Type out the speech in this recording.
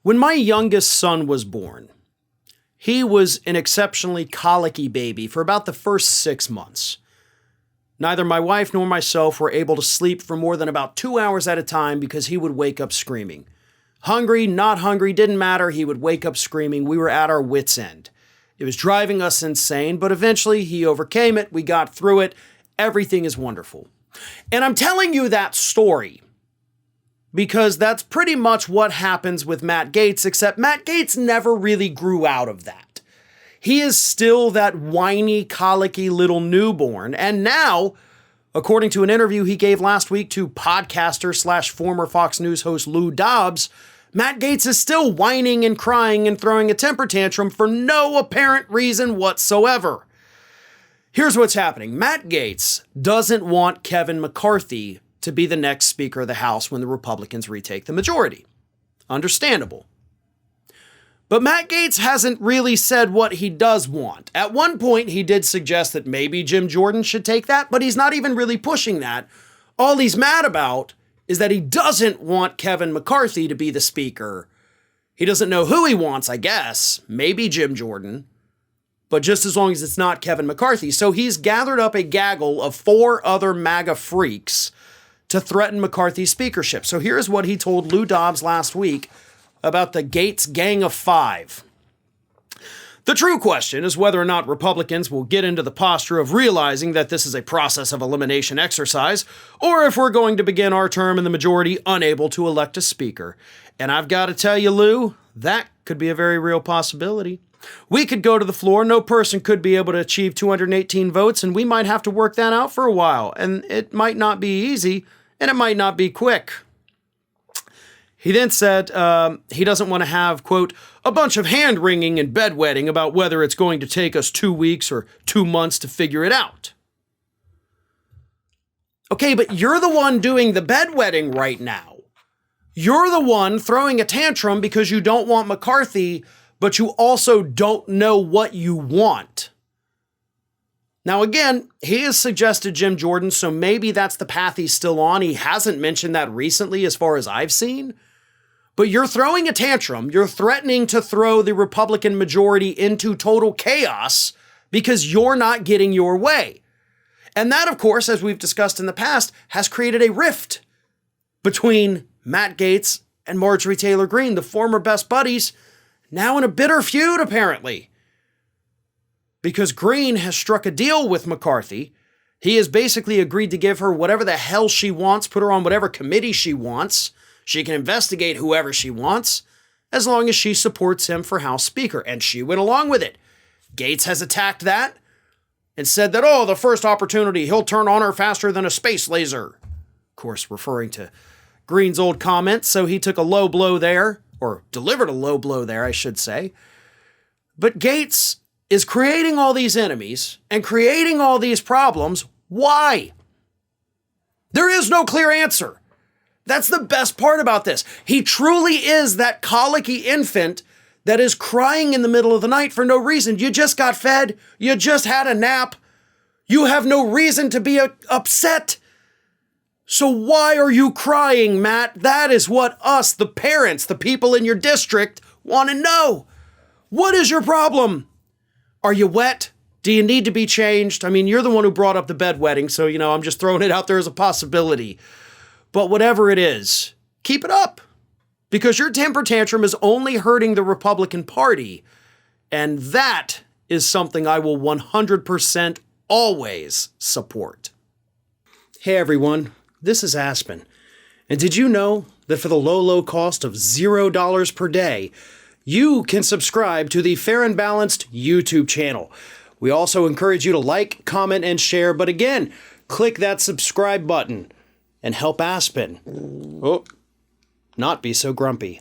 When my youngest son was born, he was an exceptionally colicky baby for about the first 6 months. Neither my wife nor myself were able to sleep for more than about 2 hours at a time because he would wake up screaming. Hungry, not hungry, didn't matter. He would wake up screaming. We were at our wits' end. It was driving us insane, but eventually he overcame it. We got through it. Everything is wonderful. And I'm telling you that story because that's pretty much what happens with Matt Gaetz, except Matt Gaetz never really grew out of that. He is still that whiny, colicky little newborn. And now, according to an interview he gave last week to podcaster / former Fox News host Lou Dobbs, Matt Gaetz is still whining and crying and throwing a temper tantrum for no apparent reason whatsoever. Here's what's happening. Matt Gaetz doesn't want Kevin McCarthy to be the next Speaker of the House when the Republicans retake the majority. Understandable. But Matt Gaetz hasn't really said what he does want. At one point, he did suggest that maybe Jim Jordan should take that, but he's not even really pushing that. All he's mad about is that he doesn't want Kevin McCarthy to be the Speaker. He doesn't know who he wants, I guess. Maybe Jim Jordan. But just as long as it's not Kevin McCarthy. So he's gathered up a gaggle of 4 other MAGA freaks to threaten McCarthy's speakership. So here's what he told Lou Dobbs last week about the Gaetz Gang of 5. The true question is whether or not Republicans will get into the posture of realizing that this is a process of elimination exercise, or if we're going to begin our term in the majority unable to elect a speaker. And I've got to tell you, Lou, that could be a very real possibility. We could go to the floor, no person could be able to achieve 218 votes, and we might have to work that out for a while. And it might not be easy, and it might not be quick. He then said he doesn't want to have, quote, a bunch of hand-wringing and bedwetting about whether it's going to take us 2 weeks or 2 months to figure it out. Okay, but you're the one doing the bedwetting right now. You're the one throwing a tantrum because you don't want McCarthy, but you also don't know what you want. Now, again, he has suggested Jim Jordan, so maybe that's the path he's still on. He hasn't mentioned that recently as far as I've seen. But you're throwing a tantrum. You're threatening to throw the Republican majority into total chaos because you're not getting your way. And that, of course, as we've discussed in the past, has created a rift between Matt Gaetz and Marjorie Taylor Greene, the former best buddies, now in a bitter feud, apparently. Because Greene has struck a deal with McCarthy. He has basically agreed to give her whatever the hell she wants, put her on whatever committee she wants. She can investigate whoever she wants, as long as she supports him for House Speaker. And she went along with it. Gaetz has attacked that and said that, oh, the first opportunity, he'll turn on her faster than a space laser. Of course, referring to Greene's old comments, so he took a low blow there, or delivered a low blow there, I should say. But Gaetz is creating all these enemies and creating all these problems. Why? There is no clear answer. That's the best part about this. He truly is that colicky infant that is crying in the middle of the night for no reason. You just got fed. You just had a nap. You have no reason to be upset. So why are you crying, Matt? That is what us, the parents, the people in your district, want to know. What is your problem? Are you wet? Do you need to be changed? I mean, you're the one who brought up the bedwetting, so, I'm just throwing it out there as a possibility. But whatever it is, keep it up. Because your temper tantrum is only hurting the Republican Party. And that is something I will 100% always support. Hey everyone, this is Aspen. And did you know that for the low cost of $0 per day, you can subscribe to the Fair and Balanced YouTube channel. We also encourage you to like, comment, and share. But again, click that subscribe button and help Aspen not be so grumpy.